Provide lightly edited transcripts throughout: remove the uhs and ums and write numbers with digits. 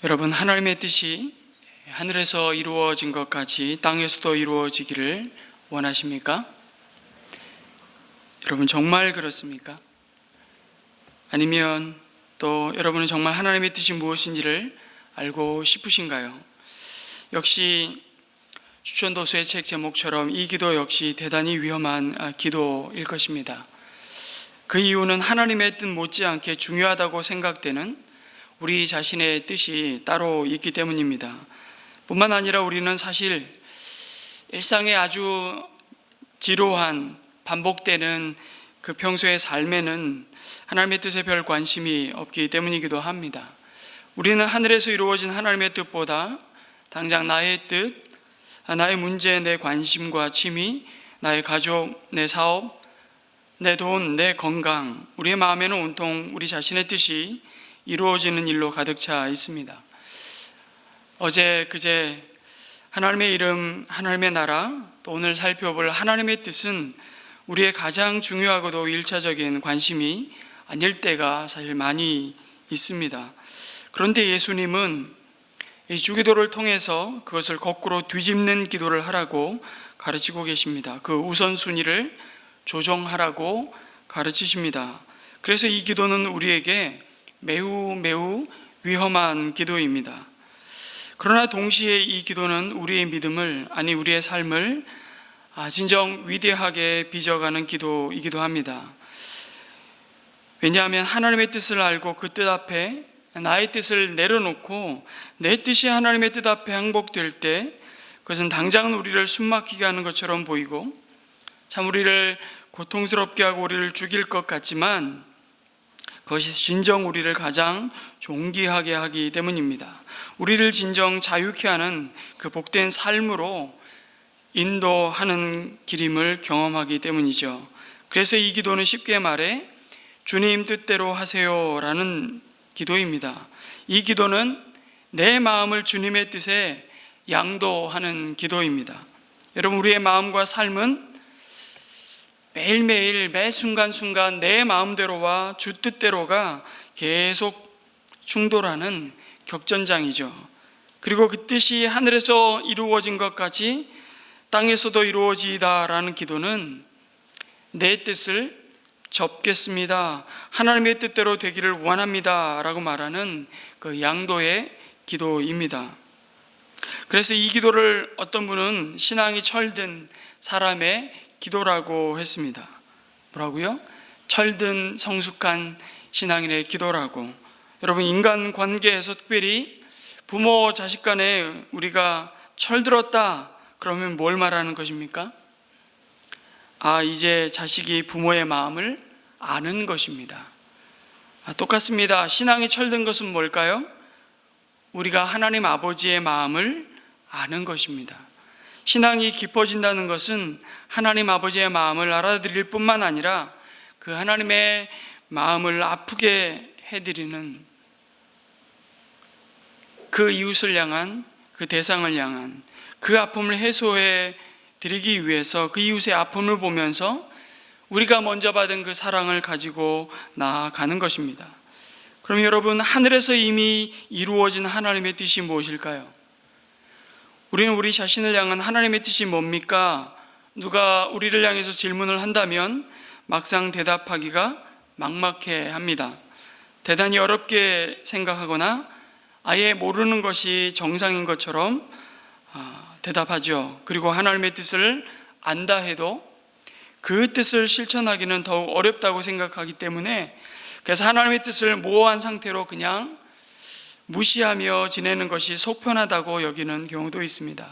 여러분, 하나님의 뜻이 하늘에서 이루어진 것 같이 땅에서도 이루어지기를 원하십니까? 여러분, 정말 그렇습니까? 아니면 또 여러분은 정말 하나님의 뜻이 무엇인지를 알고 싶으신가요? 역시 추천도서의 책 제목처럼 이 기도 역시 대단히 위험한 기도일 것입니다. 그 이유는 하나님의 뜻 못지않게 중요하다고 생각되는 우리 자신의 뜻이 따로 있기 때문입니다. 뿐만 아니라 우리는 사실 일상의 아주 지루한 반복되는 그 평소의 삶에는 하나님의 뜻에 별 관심이 없기 때문이기도 합니다. 우리는 하늘에서 이루어진 하나님의 뜻보다 당장 나의 뜻, 나의 문제, 내 관심과 취미, 나의 가족, 내 사업, 내 돈, 내 건강, 우리의 마음에는 온통 우리 자신의 뜻이 이루어지는 일로 가득 차 있습니다. 어제 그제 하나님의 이름, 하나님의 나라, 또 오늘 살펴볼 하나님의 뜻은 우리의 가장 중요하고도 1차적인 관심이 아닐 때가 사실 많이 있습니다. 그런데 예수님은 이 주기도를 통해서 그것을 거꾸로 뒤집는 기도를 하라고 가르치고 계십니다. 그 우선순위를 조정하라고 가르치십니다. 그래서 이 기도는 우리에게 매우 위험한 기도입니다. 그러나 동시에 이 기도는 우리의 믿음을, 아니 우리의 삶을 진정 위대하게 빚어가는 기도이기도 합니다. 왜냐하면 하나님의 뜻을 알고 그 뜻 앞에 나의 뜻을 내려놓고 내 뜻이 하나님의 뜻 앞에 항복될 때 그것은 당장은 우리를 숨막히게 하는 것처럼 보이고 참 우리를 고통스럽게 하고 우리를 죽일 것 같지만 그것이 진정 우리를 가장 존귀하게 하기 때문입니다. 우리를 진정 자유케 하는 그 복된 삶으로 인도하는 길임을 경험하기 때문이죠. 그래서 이 기도는 쉽게 말해 주님 뜻대로 하세요 라는 기도입니다. 이 기도는 내 마음을 주님의 뜻에 양도하는 기도입니다. 여러분, 우리의 마음과 삶은 매일매일 매 순간순간 내 마음대로와 주 뜻대로가 계속 충돌하는 격전장이죠. 그리고 그 뜻이 하늘에서 이루어진 것 같이 땅에서도 이루어지이다라는 기도는 내 뜻을 접겠습니다, 하나님의 뜻대로 되기를 원합니다 라고 말하는 그 양도의 기도입니다. 그래서 이 기도를 어떤 분은 신앙이 철든 사람의 기도라고 했습니다. 뭐라고요? 철든 성숙한 신앙인의 기도라고. 여러분, 인간 관계에서 특별히 부모 자식 간에 우리가 철들었다 그러면 뭘 말하는 것입니까? 이제 자식이 부모의 마음을 아는 것입니다. 똑같습니다. 신앙이 철든 것은 뭘까요? 우리가 하나님 아버지의 마음을 아는 것입니다. 신앙이 깊어진다는 것은 하나님 아버지의 마음을 알아들일 뿐만 아니라 그 하나님의 마음을 아프게 해드리는 그 이웃을 향한, 그 대상을 향한 그 아픔을 해소해 드리기 위해서 그 이웃의 아픔을 보면서 우리가 먼저 받은 그 사랑을 가지고 나아가는 것입니다. 그럼 여러분, 하늘에서 이미 이루어진 하나님의 뜻이 무엇일까요? 우리는 우리 자신을 향한 하나님의 뜻이 뭡니까? 누가 우리를 향해서 질문을 한다면 막상 대답하기가 막막해 합니다. 대단히 어렵게 생각하거나 아예 모르는 것이 정상인 것처럼 대답하죠. 그리고 하나님의 뜻을 안다 해도 그 뜻을 실천하기는 더욱 어렵다고 생각하기 때문에 그래서 하나님의 뜻을 모호한 상태로 그냥 무시하며 지내는 것이 속편하다고 여기는 경우도 있습니다.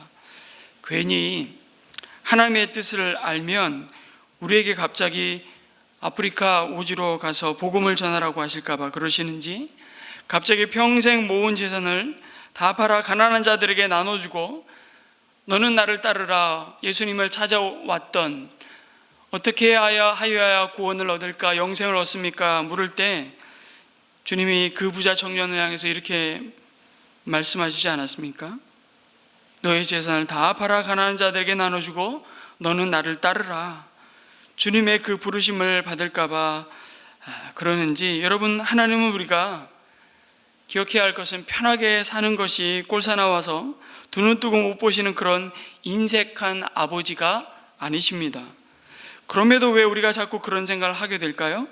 괜히 하나님의 뜻을 알면 우리에게 갑자기 아프리카 오지로 가서 복음을 전하라고 하실까봐 그러시는지, 갑자기 평생 모은 재산을 다 팔아 가난한 자들에게 나눠주고 너는 나를 따르라, 예수님을 찾아왔던 어떻게 하여야 구원을 얻을까, 영생을 얻습니까? 물을 때 주님이 그 부자 청년을 향해서 이렇게 말씀하시지 않았습니까? 너의 재산을 다 팔아 가난한 자들에게 나눠주고 너는 나를 따르라. 주님의 그 부르심을 받을까 봐 그러는지, 여러분, 하나님은 우리가 기억해야 할 것은 편하게 사는 것이 꼴사나와서 두 눈 뜨고 못 보시는 그런 인색한 아버지가 아니십니다. 그럼에도 왜 우리가 자꾸 그런 생각을 하게 될까요?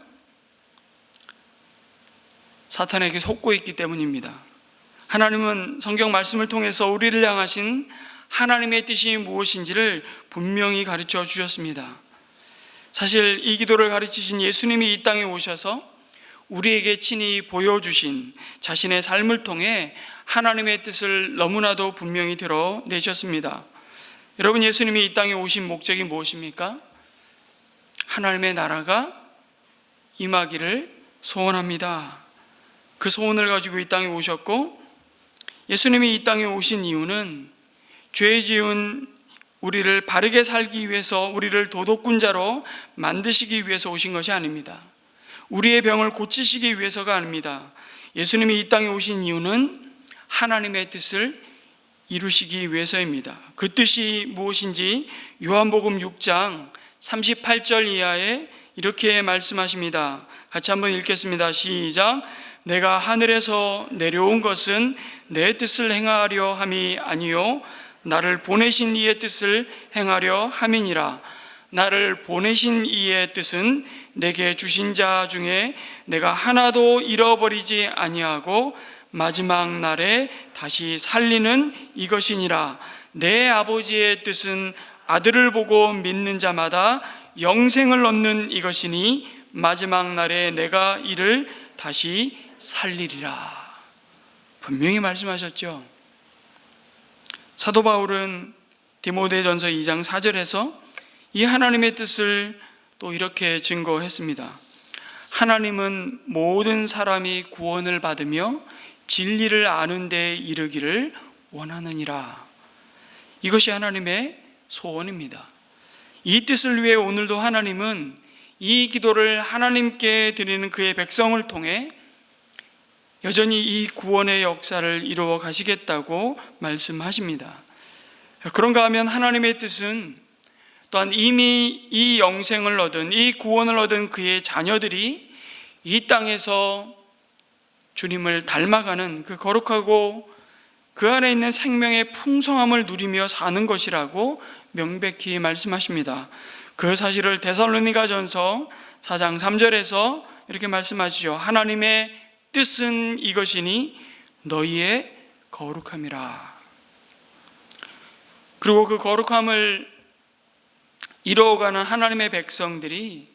사탄에게 속고 있기 때문입니다. 하나님은 성경 말씀을 통해서 우리를 향하신 하나님의 뜻이 무엇인지를 분명히 가르쳐 주셨습니다. 사실 이 기도를 가르치신 예수님이 이 땅에 오셔서 우리에게 친히 보여주신 자신의 삶을 통해 하나님의 뜻을 너무나도 분명히 드러내셨습니다. 여러분, 예수님이 이 땅에 오신 목적이 무엇입니까? 하나님의 나라가 임하기를 소원합니다. 그 소원을 가지고 이 땅에 오셨고, 예수님이 이 땅에 오신 이유는 죄 지은 우리를 바르게 살기 위해서, 우리를 도덕군자로 만드시기 위해서 오신 것이 아닙니다. 우리의 병을 고치시기 위해서가 아닙니다. 예수님이 이 땅에 오신 이유는 하나님의 뜻을 이루시기 위해서입니다. 그 뜻이 무엇인지 요한복음 6장 38절 이하에 이렇게 말씀하십니다. 같이 한번 읽겠습니다. 시작. 내가 하늘에서 내려온 것은 내 뜻을 행하려 함이 아니요 나를 보내신 이의 뜻을 행하려 함이니라. 나를 보내신 이의 뜻은 내게 주신 자 중에 내가 하나도 잃어버리지 아니하고 마지막 날에 다시 살리는 이것이니라. 내 아버지의 뜻은 아들을 보고 믿는 자마다 영생을 얻는 이것이니 마지막 날에 내가 이를 다시 살리리라. 분명히 말씀하셨죠. 사도 바울은 디모데전서 2장 4절에서 이 하나님의 뜻을 또 이렇게 증거했습니다. 하나님은 모든 사람이 구원을 받으며 진리를 아는 데 이르기를 원하느니라. 이것이 하나님의 소원입니다. 이 뜻을 위해 오늘도 하나님은 이 기도를 하나님께 드리는 그의 백성을 통해 여전히 이 구원의 역사를 이루어 가시겠다고 말씀하십니다. 그런가 하면 하나님의 뜻은 또한 이미 이 영생을 얻은, 이 구원을 얻은 그의 자녀들이 이 땅에서 주님을 닮아가는 그 거룩하고 그 안에 있는 생명의 풍성함을 누리며 사는 것이라고 명백히 말씀하십니다. 그 사실을 데살로니가전서 4장 3절에서 이렇게 말씀하시죠. 하나님의 뜻은 이것이니 너희의 거룩함이라. 그리고 그 거룩함을 이루어가는 하나님의 백성들이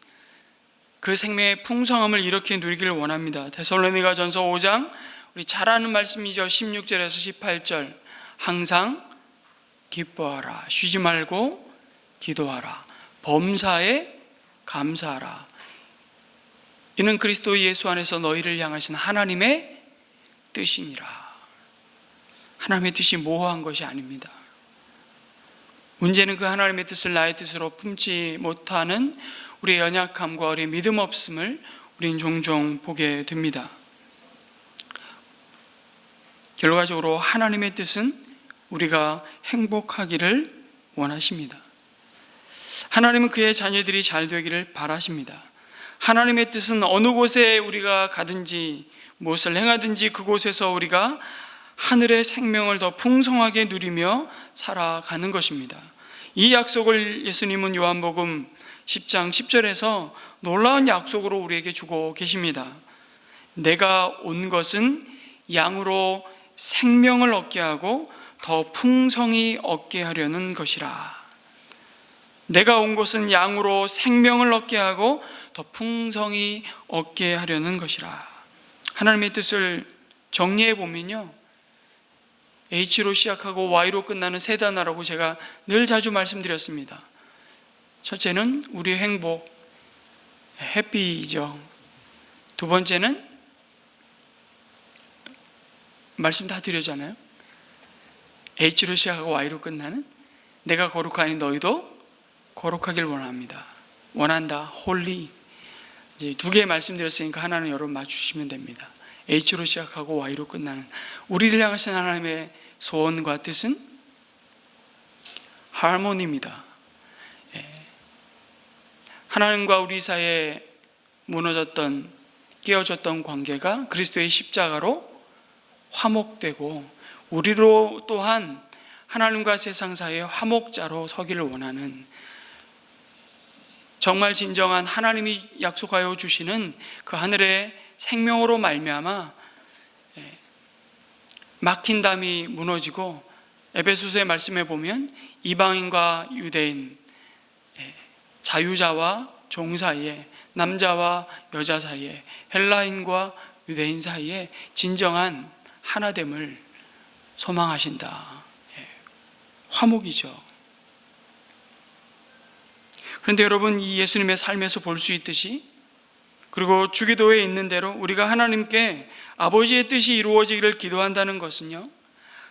그 생명의 풍성함을 이렇게 누리기를 원합니다. 데살로니가전서 5장 우리 잘 아는 말씀이죠. 16절에서 18절 항상 기뻐하라, 쉬지 말고 기도하라, 범사에 감사하라. 이는 그리스도 예수 안에서 너희를 향하신 하나님의 뜻이니라. 하나님의 뜻이 모호한 것이 아닙니다. 문제는 그 하나님의 뜻을 나의 뜻으로 품지 못하는 우리의 연약함과 우리의 믿음 없음을 우리는 종종 보게 됩니다. 결과적으로 하나님의 뜻은 우리가 행복하기를 원하십니다. 하나님은 그의 자녀들이 잘 되기를 바라십니다. 하나님의 뜻은 어느 곳에 우리가 가든지 무엇을 행하든지 그곳에서 우리가 하늘의 생명을 더 풍성하게 누리며 살아가는 것입니다. 이 약속을 예수님은 요한복음 10장 10절에서 놀라운 약속으로 우리에게 주고 계십니다. 내가 온 것은 양으로 생명을 얻게 하고 더 풍성히 얻게 하려는 것이라. 내가 온 것은 양으로 생명을 얻게 하고 더 풍성히 얻게 하려는 것이라. 하나님의 뜻을 정리해 보면요, H로 시작하고 Y로 끝나는 세 단어라고 제가 늘 자주 말씀드렸습니다. 첫째는 우리의 행복, 해피이죠. 두 번째는 말씀 다 드렸잖아요. H로 시작하고 Y로 끝나는 내가 거룩하니 너희도 거룩하길 원한다. 홀리. 이제 두 개 말씀드렸으니까 하나는 여러분 맞추시면 됩니다. H로 시작하고 Y로 끝나는 우리를 향하신 하나님의 소원과 뜻은 하모니입니다. 하나님과 우리 사이에 무너졌던, 깨어졌던 관계가 그리스도의 십자가로 화목되고 우리로 또한 하나님과 세상 사이의 화목자로 서기를 원하는, 정말 진정한 하나님이 약속하여 주시는 그 하늘의 생명으로 말미암아 막힌 담이 무너지고, 에베소서의 말씀에 보면 이방인과 유대인, 자유자와 종 사이에, 남자와 여자 사이에, 헬라인과 유대인 사이에 진정한 하나됨을 소망하신다. 화목이죠. 그런데 여러분, 이 예수님의 삶에서 볼 수 있듯이, 그리고 주기도에 있는 대로 우리가 하나님께 아버지의 뜻이 이루어지기를 기도한다는 것은요,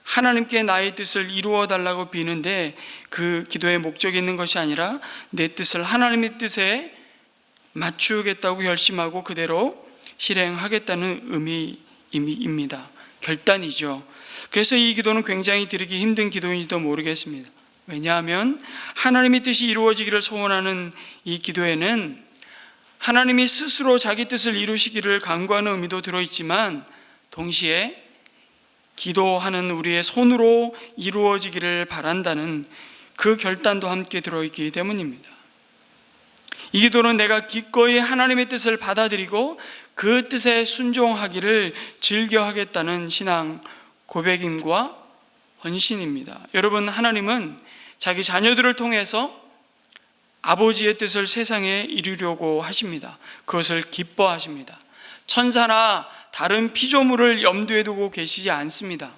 하나님께 나의 뜻을 이루어 달라고 비는데 그 기도의 목적이 있는 것이 아니라 내 뜻을 하나님의 뜻에 맞추겠다고 결심하고 그대로 실행하겠다는 의미입니다. 결단이죠. 그래서 이 기도는 굉장히 드리기 힘든 기도인지도 모르겠습니다. 왜냐하면 하나님의 뜻이 이루어지기를 소원하는 이 기도에는 하나님이 스스로 자기 뜻을 이루시기를 간구하는 의미도 들어있지만, 동시에 기도하는 우리의 손으로 이루어지기를 바란다는 그 결단도 함께 들어있기 때문입니다. 이 기도는 내가 기꺼이 하나님의 뜻을 받아들이고 그 뜻에 순종하기를 즐겨하겠다는 신앙 고백임과 헌신입니다. 여러분, 하나님은 자기 자녀들을 통해서 아버지의 뜻을 세상에 이루려고 하십니다. 그것을 기뻐하십니다. 천사나 다른 피조물을 염두에 두고 계시지 않습니다.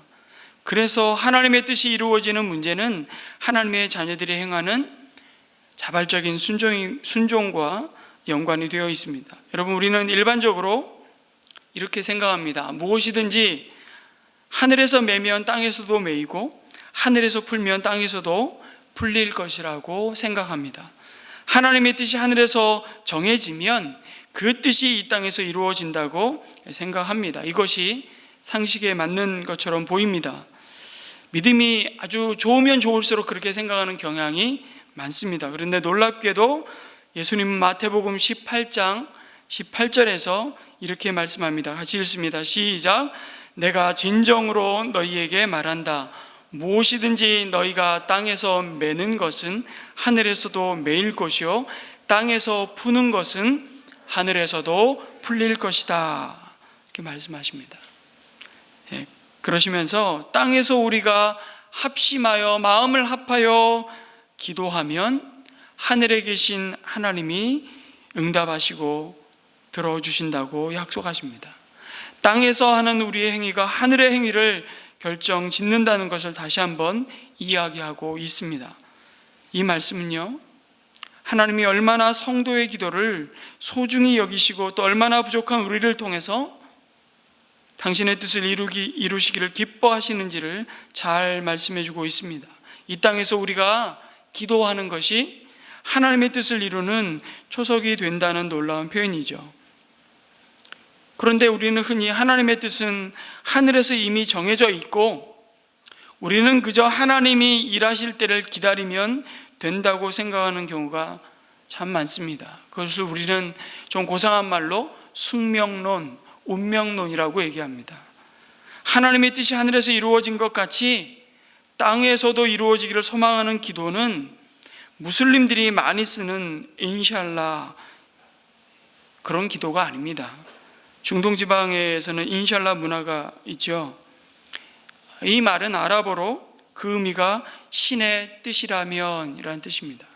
그래서 하나님의 뜻이 이루어지는 문제는 하나님의 자녀들이 행하는 자발적인 순종과 연관이 되어 있습니다. 여러분, 우리는 일반적으로 이렇게 생각합니다. 무엇이든지 하늘에서 매면 땅에서도 매이고 하늘에서 풀면 땅에서도 풀릴 것이라고 생각합니다. 하나님의 뜻이 하늘에서 정해지면 그 뜻이 이 땅에서 이루어진다고 생각합니다. 이것이 상식에 맞는 것처럼 보입니다. 믿음이 아주 좋으면 좋을수록 그렇게 생각하는 경향이 많습니다. 그런데 놀랍게도 예수님은 마태복음 18장 18절에서 이렇게 말씀합니다. 같이 읽습니다. 시작. 내가 진정으로 너희에게 말한다. 무엇이든지 너희가 땅에서 매는 것은 하늘에서도 매일 것이요 땅에서 푸는 것은 하늘에서도 풀릴 것이다. 이렇게 말씀하십니다. 그러시면서 땅에서 우리가 합심하여 마음을 합하여 기도하면 하늘에 계신 하나님이 응답하시고 들어주신다고 약속하십니다. 땅에서 하는 우리의 행위가 하늘의 행위를 결정 짓는다는 것을 다시 한번 이야기하고 있습니다. 이 말씀은요, 하나님이 얼마나 성도의 기도를 소중히 여기시고 또 얼마나 부족한 우리를 통해서 당신의 뜻을 이루시기를 기뻐하시는지를 잘 말씀해 주고 있습니다. 이 땅에서 우리가 기도하는 것이 하나님의 뜻을 이루는 초석이 된다는 놀라운 표현이죠. 그런데 우리는 흔히 하나님의 뜻은 하늘에서 이미 정해져 있고 우리는 그저 하나님이 일하실 때를 기다리면 된다고 생각하는 경우가 참 많습니다. 그것을 우리는 좀 고상한 말로 숙명론, 운명론이라고 얘기합니다. 하나님의 뜻이 하늘에서 이루어진 것 같이 땅에서도 이루어지기를 소망하는 기도는 무슬림들이 많이 쓰는 인샬라, 그런 기도가 아닙니다. 중동 지방에서는 인샬라 문화가 있죠. 이 말은 아랍어로 그 의미가 신의 뜻이라면 이라는 뜻입니다.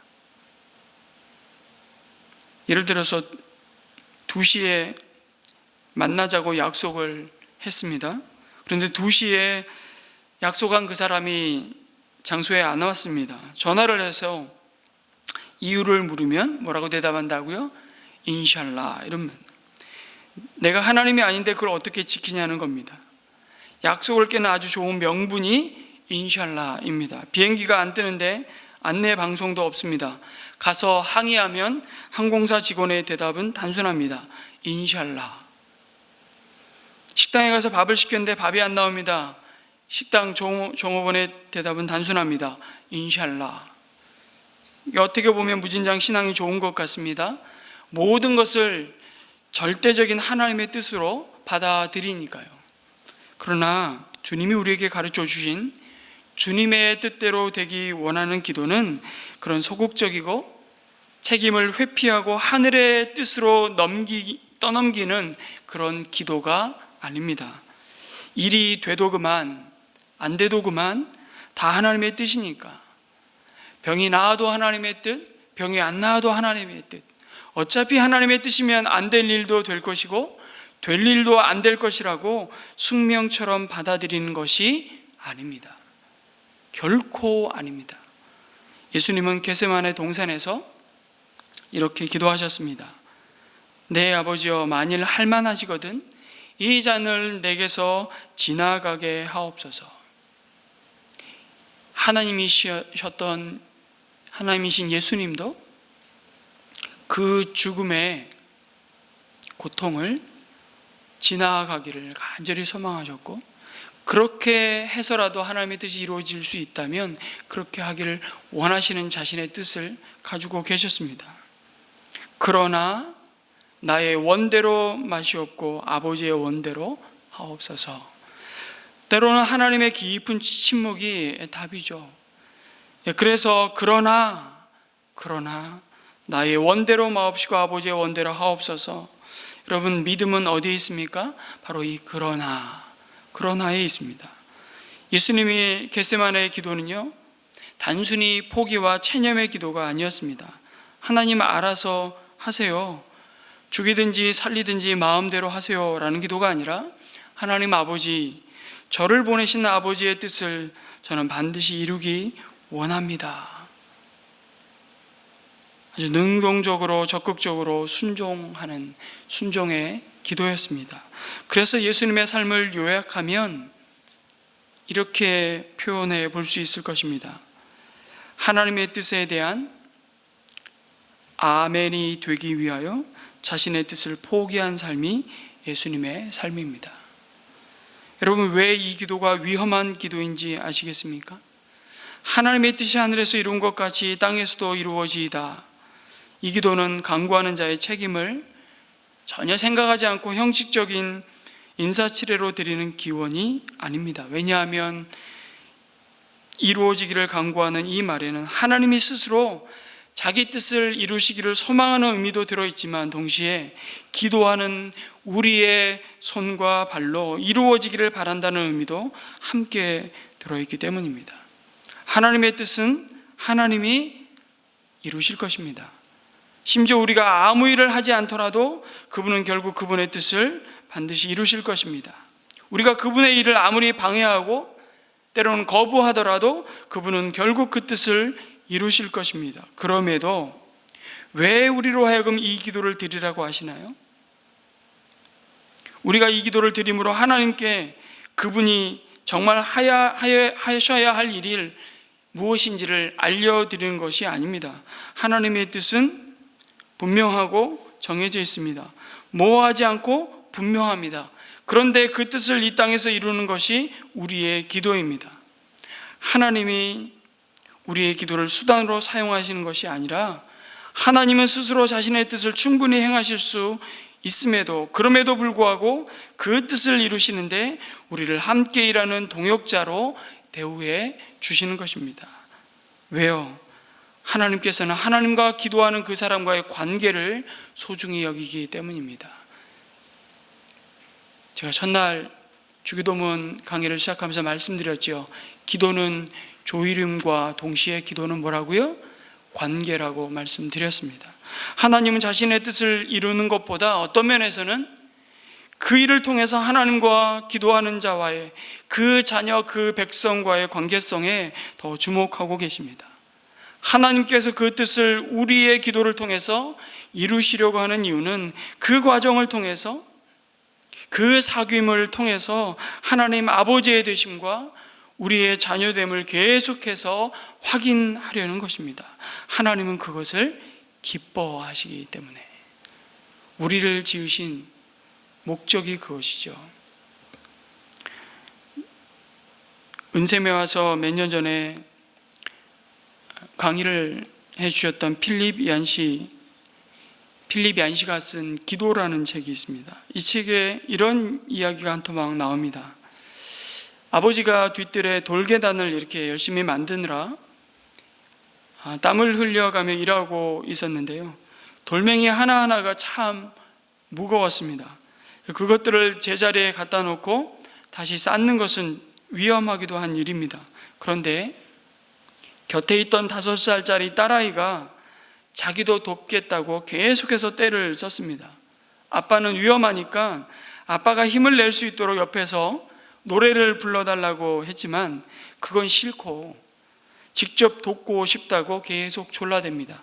예를 들어서 2시에 만나자고 약속을 했습니다. 그런데 2시에 약속한 그 사람이 장소에 안 왔습니다. 전화를 해서 이유를 물으면 뭐라고 대답한다고요? 인샬라. 이러면 내가 하나님이 아닌데 그걸 어떻게 지키냐는 겁니다. 약속을 깨는 아주 좋은 명분이 인샬라입니다. 비행기가 안 뜨는데 안내 방송도 없습니다. 가서 항의하면 항공사 직원의 대답은 단순합니다. 인샬라. 식당에 가서 밥을 시켰는데 밥이 안 나옵니다. 식당 종업원의 대답은 단순합니다. 인샬라. 어떻게 보면 무진장 신앙이 좋은 것 같습니다. 모든 것을 절대적인 하나님의 뜻으로 받아들이니까요. 그러나 주님이 우리에게 가르쳐 주신 주님의 뜻대로 되기 원하는 기도는 그런 소극적이고 책임을 회피하고 하늘의 뜻으로 떠넘기는 그런 기도가 아닙니다. 일이 돼도 그만, 안 돼도 그만, 다 하나님의 뜻이니까. 병이 나아도 하나님의 뜻, 병이 안 나아도 하나님의 뜻. 어차피 하나님의 뜻이면 안 될 일도 될 것이고 될 일도 안 될 것이라고 숙명처럼 받아들이는 것이 아닙니다. 결코 아닙니다. 예수님은 겟세마네 동산에서 이렇게 기도하셨습니다. 내 아버지여, 만일 할만하시거든 이 잔을 내게서 지나가게 하옵소서. 하나님이신 예수님도 그 죽음의 고통을 지나가기를 간절히 소망하셨고, 그렇게 해서라도 하나님의 뜻이 이루어질 수 있다면 그렇게 하기를 원하시는 자신의 뜻을 가지고 계셨습니다. 그러나 나의 원대로 마시옵고 아버지의 원대로 하옵소서. 때로는 하나님의 깊은 침묵이 답이죠. 그래서 그러나 나의 원대로 마옵시고 아버지의 원대로 하옵소서. 여러분, 믿음은 어디에 있습니까? 바로 이 그러나에 있습니다. 예수님이 겟세마네의 기도는요, 단순히 포기와 체념의 기도가 아니었습니다. 하나님 알아서 하세요, 죽이든지 살리든지 마음대로 하세요 라는 기도가 아니라, 하나님 아버지, 저를 보내신 아버지의 뜻을 저는 반드시 이루기 원합니다. 아주 능동적으로 적극적으로 순종하는 순종의 기도였습니다. 그래서 예수님의 삶을 요약하면 이렇게 표현해 볼 수 있을 것입니다. 하나님의 뜻에 대한 아멘이 되기 위하여 자신의 뜻을 포기한 삶이 예수님의 삶입니다. 여러분, 왜 이 기도가 위험한 기도인지 아시겠습니까? 하나님의 뜻이 하늘에서 이룬 것 같이 땅에서도 이루어지이다. 이 기도는 강구하는 자의 책임을 전혀 생각하지 않고 형식적인 인사치레로 드리는 기원이 아닙니다. 왜냐하면 이루어지기를 강구하는 이 말에는 하나님이 스스로 자기 뜻을 이루시기를 소망하는 의미도 들어있지만, 동시에 기도하는 우리의 손과 발로 이루어지기를 바란다는 의미도 함께 들어있기 때문입니다. 하나님의 뜻은 하나님이 이루실 것입니다. 심지어 우리가 아무 일을 하지 않더라도 그분은 결국 그분의 뜻을 반드시 이루실 것입니다. 우리가 그분의 일을 아무리 방해하고 때로는 거부하더라도 그분은 결국 그 뜻을 이루실 것입니다. 그럼에도 왜 우리로 하여금 이 기도를 드리라고 하시나요? 우리가 이 기도를 드림으로 하나님께 그분이 정말 하셔야 할 일이 무엇인지를 알려드리는 것이 아닙니다. 하나님의 뜻은 분명하고 정해져 있습니다. 모호하지 않고 분명합니다. 그런데 그 뜻을 이 땅에서 이루는 것이 우리의 기도입니다. 하나님이 우리의 기도를 수단으로 사용하시는 것이 아니라, 하나님은 스스로 자신의 뜻을 충분히 행하실 수 있음에도, 그럼에도 불구하고 그 뜻을 이루시는데 우리를 함께 일하는 동역자로 대우해 주시는 것입니다. 왜요? 하나님께서는 하나님과 기도하는 그 사람과의 관계를 소중히 여기기 때문입니다. 제가 첫날 주기도문 강의를 시작하면서 말씀드렸죠. 기도는 조이름과 동시에 기도는 뭐라고요? 관계라고 말씀드렸습니다. 하나님은 자신의 뜻을 이루는 것보다 어떤 면에서는 그 일을 통해서 하나님과 기도하는 자와의, 그 자녀, 그 백성과의 관계성에 더 주목하고 계십니다. 하나님께서 그 뜻을 우리의 기도를 통해서 이루시려고 하는 이유는 그 과정을 통해서, 그 사귐을 통해서 하나님 아버지의 되심과 우리의 자녀됨을 계속해서 확인하려는 것입니다. 하나님은 그것을 기뻐하시기 때문에. 우리를 지으신 목적이 그것이죠. 은샘에 와서 몇 년 전에 강의를 해주셨던 필립 얀시가 쓴 기도라는 책이 있습니다. 이 책에 이런 이야기가 한 토막 나옵니다. 아버지가 뒤뜰에 돌계단을 이렇게 열심히 만드느라 땀을 흘려가며 일하고 있었는데요, 돌멩이 하나하나가 참 무거웠습니다. 그것들을 제자리에 갖다 놓고 다시 쌓는 것은 위험하기도 한 일입니다. 그런데 곁에 있던 5살짜리 딸아이가 자기도 돕겠다고 계속해서 떼를 썼습니다. 아빠는 위험하니까 아빠가 힘을 낼 수 있도록 옆에서 노래를 불러달라고 했지만 그건 싫고 직접 돕고 싶다고 계속 졸라댑니다.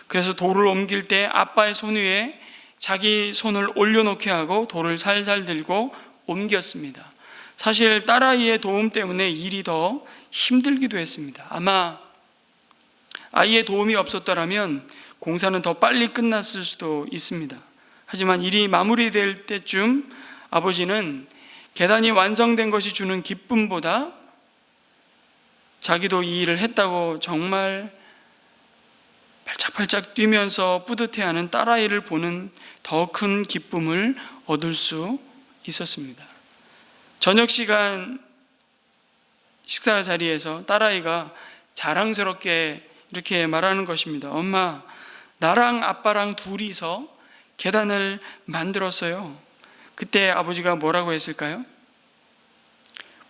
그래서 돌을 옮길 때 아빠의 손 위에 자기 손을 올려놓게 하고 돌을 살살 들고 옮겼습니다. 사실 딸아이의 도움 때문에 일이 더 힘들기도 했습니다. 아마 아이의 도움이 없었더라면 공사는 더 빨리 끝났을 수도 있습니다. 하지만 일이 마무리될 때쯤 아버지는 계단이 완성된 것이 주는 기쁨보다 자기도 이 일을 했다고 정말 팔짝팔짝 뛰면서 뿌듯해하는 딸아이를 보는 더 큰 기쁨을 얻을 수 있었습니다. 저녁 시간 식사 자리에서 딸아이가 자랑스럽게 이렇게 말하는 것입니다. 엄마, 나랑 아빠랑 둘이서 계단을 만들었어요. 그때 아버지가 뭐라고 했을까요?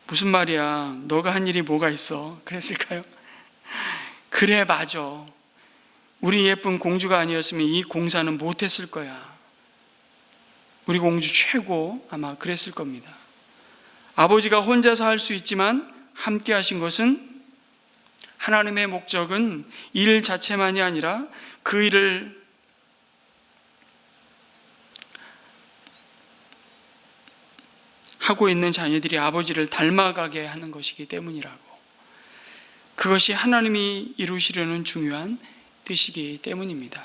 무슨 말이야, 너가 한 일이 뭐가 있어? 그랬을까요? 그래, 맞아. 우리 예쁜 공주가 아니었으면 이 공사는 못했을 거야. 우리 공주 최고, 아마 그랬을 겁니다. 아버지가 혼자서 할 수 있지만 함께 하신 것은, 하나님의 목적은 일 자체만이 아니라 그 일을 하고 있는 자녀들이 아버지를 닮아가게 하는 것이기 때문이라고. 그것이 하나님이 이루시려는 중요한 뜻이기 때문입니다.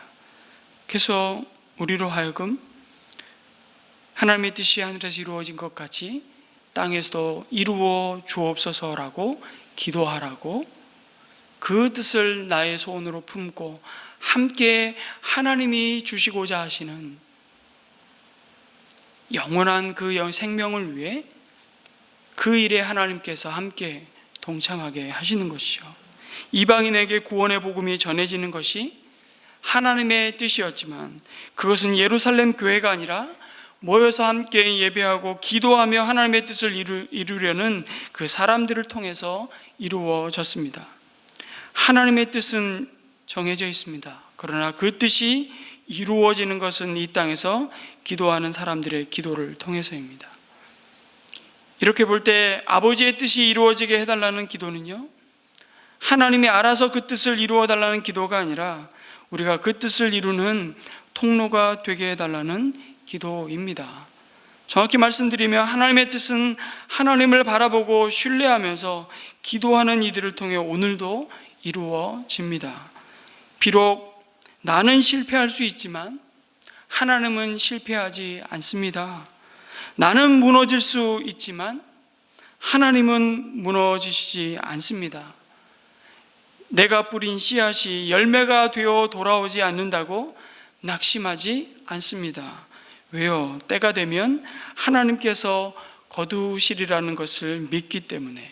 그래서 우리로 하여금 하나님의 뜻이 하늘에서 이루어진 것 같이 땅에서도 이루어 주옵소서라고 기도하라고, 그 뜻을 나의 소원으로 품고 함께 하나님이 주시고자 하시는 영원한 그 생명을 위해 그 일에 하나님께서 함께 동참하게 하시는 것이죠. 이방인에게 구원의 복음이 전해지는 것이 하나님의 뜻이었지만 그것은 예루살렘 교회가 아니라 모여서 함께 예배하고 기도하며 하나님의 뜻을 이루려는 그 사람들을 통해서 이루어졌습니다. 하나님의 뜻은 정해져 있습니다. 그러나 그 뜻이 이루어지는 것은 이 땅에서 기도하는 사람들의 기도를 통해서입니다. 이렇게 볼 때 아버지의 뜻이 이루어지게 해달라는 기도는요, 하나님이 알아서 그 뜻을 이루어 달라는 기도가 아니라 우리가 그 뜻을 이루는 통로가 되게 해달라는 기도입니다. 정확히 말씀드리면 하나님의 뜻은 하나님을 바라보고 신뢰하면서 기도하는 이들을 통해 오늘도 이루어집니다. 비록 나는 실패할 수 있지만 하나님은 실패하지 않습니다. 나는 무너질 수 있지만 하나님은 무너지시지 않습니다. 내가 뿌린 씨앗이 열매가 되어 돌아오지 않는다고 낙심하지 않습니다. 왜요? 때가 되면 하나님께서 거두시리라는 것을 믿기 때문에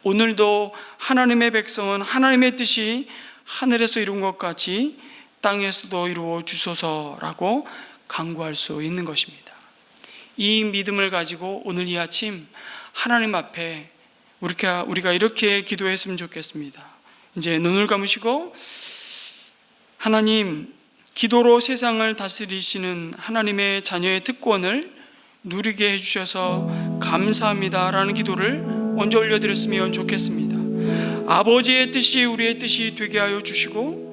오늘도 하나님의 백성은 하나님의 뜻이 하늘에서 이룬 것 같이 땅에서도 이루어 주소서라고 간구할 수 있는 것입니다. 이 믿음을 가지고 오늘 이 아침 하나님 앞에 우리가 이렇게 기도했으면 좋겠습니다. 이제 눈을 감으시고, 하나님, 기도로 세상을 다스리시는 하나님의 자녀의 특권을 누리게 해주셔서 감사합니다라는 기도를 먼저 올려드렸으면 좋겠습니다. 아버지의 뜻이 우리의 뜻이 되게 하여 주시고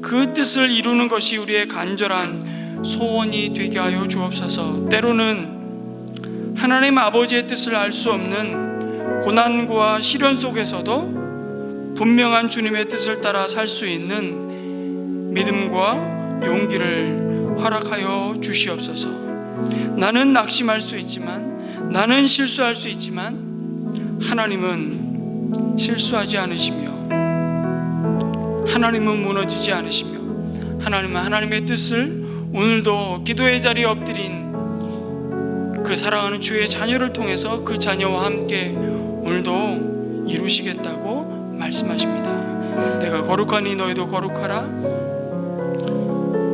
그 뜻을 이루는 것이 우리의 간절한 소원이 되게 하여 주옵소서. 때로는 하나님 아버지의 뜻을 알 수 없는 고난과 시련 속에서도 분명한 주님의 뜻을 따라 살 수 있는 믿음과 용기를 허락하여 주시옵소서. 나는 낙심할 수 있지만, 나는 실수할 수 있지만 하나님은 실수하지 않으시며 하나님은 무너지지 않으시며 하나님은 하나님의 뜻을 오늘도 기도의 자리에 엎드린 그 사랑하는 주의 자녀를 통해서 그 자녀와 함께 오늘도 이루시겠다고 말씀하십니다. 내가 거룩하니 너희도 거룩하라.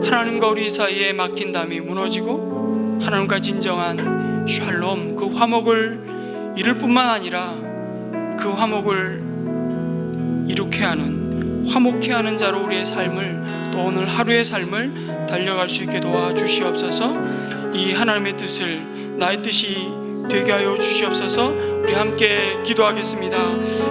하나님과 우리 사이에 막힌 담이 무너지고 하나님과 진정한 샬롬, 그 화목을 이룰 뿐만 아니라 그 화목을 이룩해 하는, 화목해 하는 자로 우리의 삶을, 또 오늘 하루의 삶을 달려갈 수 있게 도와주시옵소서. 이 하나님의 뜻을 나의 뜻이 되게 하여 주시옵소서. 우리 함께 기도하겠습니다.